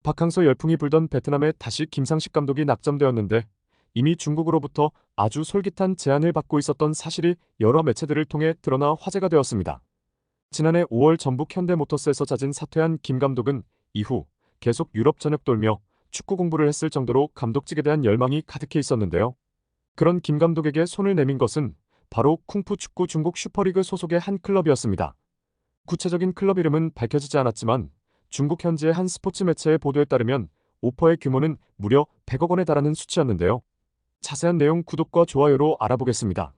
박항서 열풍이 불던 베트남에 다시 김상식 감독이 낙점되었는데 이미 중국으로부터 아주 솔깃한 제안을 받고 있었던 사실이 여러 매체들을 통해 드러나 화제가 되었습니다. 지난해 5월 전북 현대모터스에서 잦은 사퇴한 김 감독은 이후 계속 유럽 전역 돌며 축구 공부를 했을 정도로 감독직에 대한 열망이 가득해 있었는데요. 그런 김 감독에게 손을 내민 것은 바로 쿵푸 축구 중국 슈퍼리그 소속의 한 클럽이었습니다. 구체적인 클럽 이름은 밝혀지지 않았지만 중국 현지의 한 스포츠 매체의 보도에 따르면 오퍼의 규모는 무려 100억 원에 달하는 수치였는데요. 자세한 내용 구독과 좋아요로 알아보겠습니다.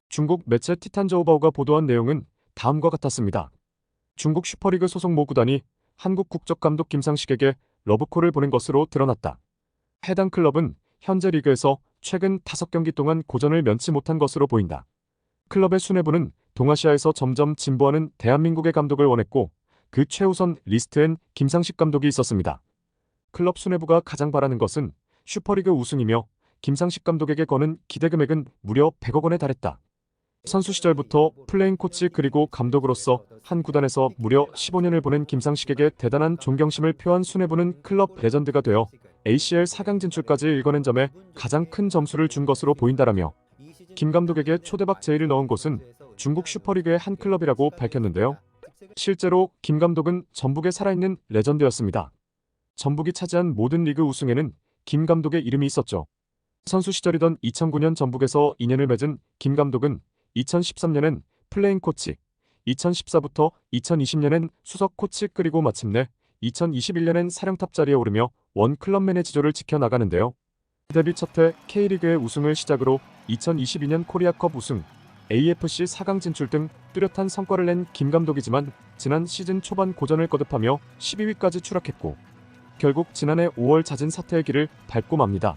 중국 매체 티탄저우바오가 보도한 내용은 다음과 같았습니다. 중국 슈퍼리그 소속 모 구단이 한국 국적감독 김상식에게 러브콜을 보낸 것으로 드러났다. 해당 클럽은 현재 리그에서 최근 5경기 동안 고전을 면치 못한 것으로 보인다. 클럽의 수뇌부는 동아시아에서 점점 진보하는 대한민국의 감독을 원했고 그 최우선 리스트엔 김상식 감독이 있었습니다. 클럽 수뇌부가 가장 바라는 것은 슈퍼리그 우승이며 김상식 감독에게 거는 기대 금액은 무려 100억 원에 달했다. 선수 시절부터 플레잉 코치 그리고 감독으로서 한 구단에서 무려 15년을 보낸 김상식에게 대단한 존경심을 표한 수뇌부는 클럽 레전드가 되어 ACL 4강 진출까지 읽어낸 점에 가장 큰 점수를 준 것으로 보인다라며 김 감독에게 초대박 제의를 넣은 곳은 중국 슈퍼리그의 한 클럽이라고 밝혔는데요. 실제로 김 감독은 전북에 살아있는 레전드였습니다. 전북이 차지한 모든 리그 우승에는 김 감독의 이름이 있었죠. 선수 시절이던 2009년 전북에서 인연을 맺은 김 감독은 2013년엔 플레잉 코치, 2014부터 2020년엔 수석 코치 그리고 마침내 2021년엔 사령탑 자리에 오르며 원 클럽 매니저를 지켜나가는데요. 데뷔 첫해 K리그의 우승을 시작으로 2022년 코리아컵 우승, AFC 4강 진출 등 뚜렷한 성과를 낸 김 감독이지만 지난 시즌 초반 고전을 거듭하며 12위까지 추락했고 결국 지난해 5월 잦은 사퇴의 길을 밟고 맙니다.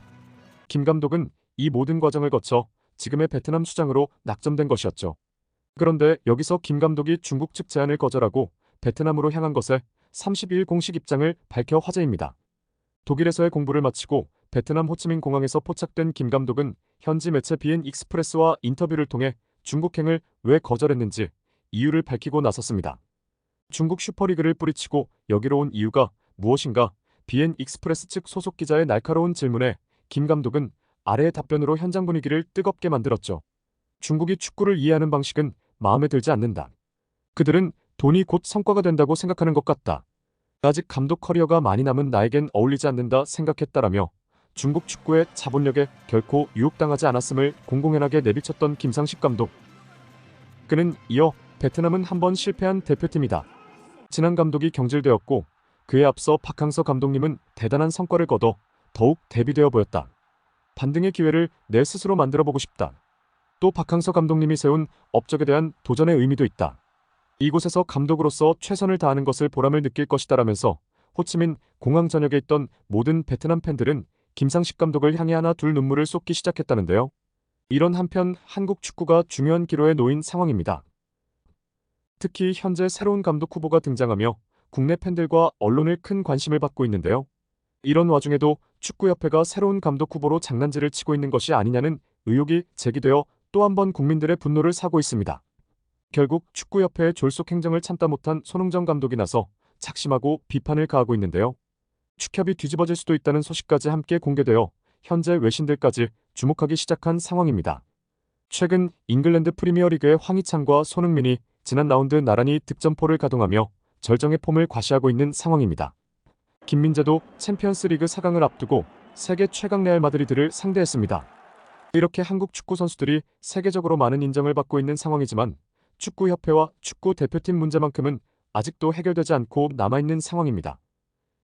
김 감독은 이 모든 과정을 거쳐 지금의 베트남 수장으로 낙점된 것이었죠. 그런데 여기서 김 감독이 중국 측 제안을 거절하고 베트남으로 향한 것에 32일 공식 입장을 밝혀 화제입니다. 독일에서의 공부를 마치고 베트남 호치민 공항에서 포착된 김 감독은 현지 매체 비엔 익스프레스와 인터뷰를 통해 중국행을 왜 거절했는지 이유를 밝히고 나섰습니다. 중국 슈퍼리그를 뿌리치고 여기로 온 이유가 무엇인가? 비엔 익스프레스 측 소속 기자의 날카로운 질문에 김 감독은 아래의 답변으로 현장 분위기를 뜨겁게 만들었죠. 중국이 축구를 이해하는 방식은 마음에 들지 않는다. 그들은 돈이 곧 성과가 된다고 생각하는 것 같다. 아직 감독 커리어가 많이 남은 나에겐 어울리지 않는다 생각했다라며 중국 축구의 자본력에 결코 유혹당하지 않았음을 공공연하게 내비쳤던 김상식 감독. 그는 이어 베트남은 한 번 실패한 대표팀이다. 지난 감독이 경질되었고 그에 앞서 박항서 감독님은 대단한 성과를 거둬 더욱 대비되어 보였다. 반등의 기회를 내 스스로 만들어보고 싶다. 또 박항서 감독님이 세운 업적에 대한 도전의 의미도 있다. 이곳에서 감독으로서 최선을 다하는 것을 보람을 느낄 것이다라면서 호치민 공항 전역에 있던 모든 베트남 팬들은 김상식 감독을 향해 하나 둘 눈물을 쏟기 시작했다는데요. 이런 한편 한국 축구가 중요한 기로에 놓인 상황입니다. 특히 현재 새로운 감독 후보가 등장하며 국내 팬들과 언론을 큰 관심을 받고 있는데요. 이런 와중에도 축구협회가 새로운 감독 후보로 장난질을 치고 있는 것이 아니냐는 의혹이 제기되어 또 한 번 국민들의 분노를 사고 있습니다. 결국 축구협회의 졸속 행정을 참다 못한 손흥정 감독이 나서 작심하고 비판을 가하고 있는데요. 축협이 뒤집어질 수도 있다는 소식까지 함께 공개되어 현재 외신들까지 주목하기 시작한 상황입니다. 최근 잉글랜드 프리미어리그의 황희찬과 손흥민이 지난 라운드 나란히 득점포를 가동하며 절정의 폼을 과시하고 있는 상황입니다. 김민재도 챔피언스리그 4강을 앞두고 세계 최강 레알 마드리드를 상대했습니다. 이렇게 한국 축구 선수들이 세계적으로 많은 인정을 받고 있는 상황이지만 축구협회와 축구대표팀 문제만큼은 아직도 해결되지 않고 남아있는 상황입니다.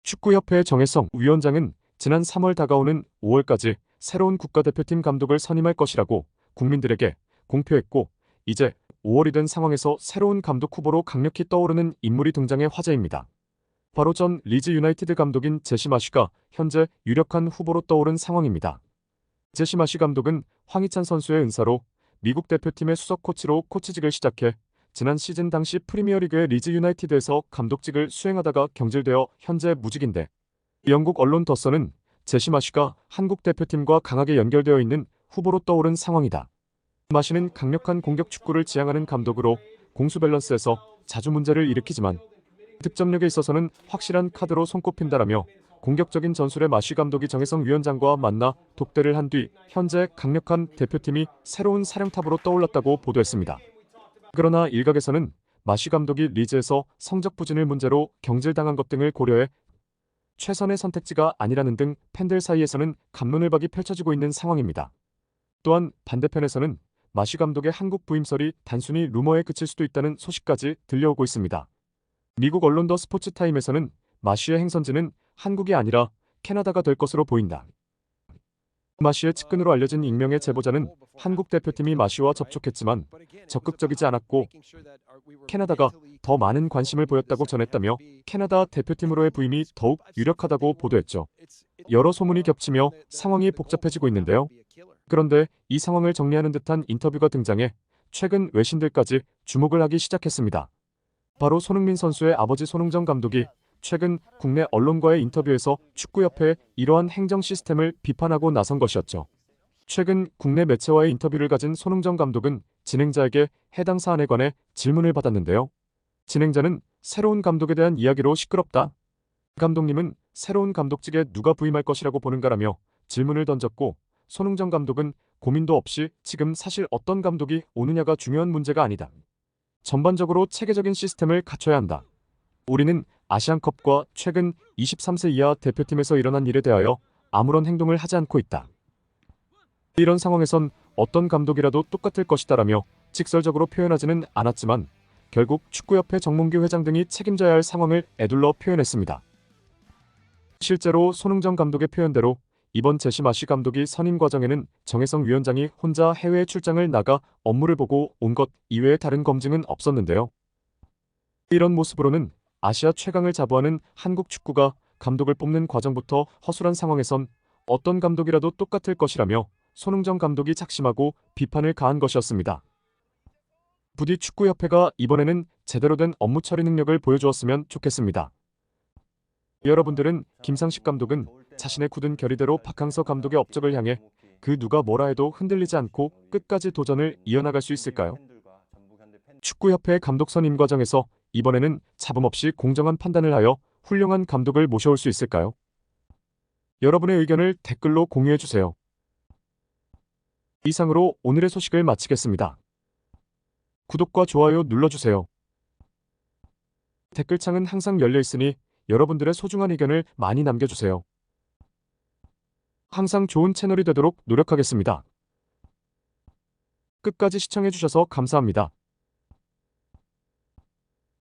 축구협회의 정혜성 위원장은 지난 3월 다가오는 5월까지 새로운 국가대표팀 감독을 선임할 것이라고 국민들에게 공표했고 이제 5월이 된 상황에서 새로운 감독 후보로 강력히 떠오르는 인물이 등장해 화제입니다. 바로 전 리즈 유나이티드 감독인 제시 마쉬가 현재 유력한 후보로 떠오른 상황입니다. 제시 마쉬 감독은 황희찬 선수의 은사로 미국 대표팀의 수석 코치로 코치직을 시작해 지난 시즌 당시 프리미어리그의 리즈 유나이티드에서 감독직을 수행하다가 경질되어 현재 무직인데 영국 언론 더선은 제시 마쉬가 한국 대표팀과 강하게 연결되어 있는 후보로 떠오른 상황이다. 마쉬는 강력한 공격 축구를 지향하는 감독으로 공수 밸런스에서 자주 문제를 일으키지만 득점력에 있어서는 확실한 카드로 손꼽힌다라며 공격적인 전술의 마쉬 감독이 정혜성 위원장과 만나 독대를 한 뒤 현재 강력한 대표팀이 새로운 사령탑으로 떠올랐다고 보도했습니다. 그러나 일각에서는 마쉬 감독이 리즈에서 성적 부진을 문제로 경질당한 것 등을 고려해 최선의 선택지가 아니라는 등 팬들 사이에서는 갑론을박이 펼쳐지고 있는 상황입니다. 또한 반대편에서는 마쉬 감독의 한국 부임설이 단순히 루머에 그칠 수도 있다는 소식까지 들려오고 있습니다. 미국 언론 더 스포츠타임에서는 마쉬의 행선지는 한국이 아니라 캐나다가 될 것으로 보인다. 마쉬의 측근으로 알려진 익명의 제보자는 한국 대표팀이 마쉬와 접촉했지만 적극적이지 않았고 캐나다가 더 많은 관심을 보였다고 전했다며 캐나다 대표팀으로의 부임이 더욱 유력하다고 보도했죠. 여러 소문이 겹치며 상황이 복잡해지고 있는데요. 그런데 이 상황을 정리하는 듯한 인터뷰가 등장해 최근 외신들까지 주목을 하기 시작했습니다. 바로 손흥민 선수의 아버지 손흥정 감독이 최근 국내 언론과의 인터뷰에서 축구협회의 이러한 행정 시스템을 비판하고 나선 것이었죠. 최근 국내 매체와의 인터뷰를 가진 손흥정 감독은 진행자에게 해당 사안에 관해 질문을 받았는데요. 진행자는 새로운 감독에 대한 이야기로 시끄럽다. 감독님은 새로운 감독직에 누가 부임할 것이라고 보는가라며 질문을 던졌고 손흥정 감독은 고민도 없이 지금 사실 어떤 감독이 오느냐가 중요한 문제가 아니다. 전반적으로 체계적인 시스템을 갖춰야 한다. 우리는 아시안컵과 최근 23세 이하 대표팀에서 일어난 일에 대하여 아무런 행동을 하지 않고 있다. 이런 상황에선 어떤 감독이라도 똑같을 것이다라며 직설적으로 표현하지는 않았지만 결국 축구협회 정몽규 회장 등이 책임져야 할 상황을 에둘러 표현했습니다. 실제로 손흥정 감독의 표현대로 이번 제시 마쉬 감독이 선임 과정에는 정혜성 위원장이 혼자 해외 출장을 나가 업무를 보고 온 것 이외에 다른 검증은 없었는데요. 이런 모습으로는 아시아 최강을 자부하는 한국 축구가 감독을 뽑는 과정부터 허술한 상황에선 어떤 감독이라도 똑같을 것이라며 손흥정 감독이 작심하고 비판을 가한 것이었습니다. 부디 축구협회가 이번에는 제대로 된 업무 처리 능력을 보여주었으면 좋겠습니다. 여러분들은 김상식 감독은 자신의 굳은 결의대로 박항서 감독의 업적을 향해 그 누가 뭐라 해도 흔들리지 않고 끝까지 도전을 이어나갈 수 있을까요? 축구협회 감독 선임 과정에서 이번에는 잡음없이 공정한 판단을 하여 훌륭한 감독을 모셔올 수 있을까요? 여러분의 의견을 댓글로 공유해주세요. 이상으로 오늘의 소식을 마치겠습니다. 구독과 좋아요 눌러주세요. 댓글창은 항상 열려있으니 여러분들의 소중한 의견을 많이 남겨주세요. 항상 좋은 채널이 되도록 노력하겠습니다. 끝까지 시청해주셔서 감사합니다.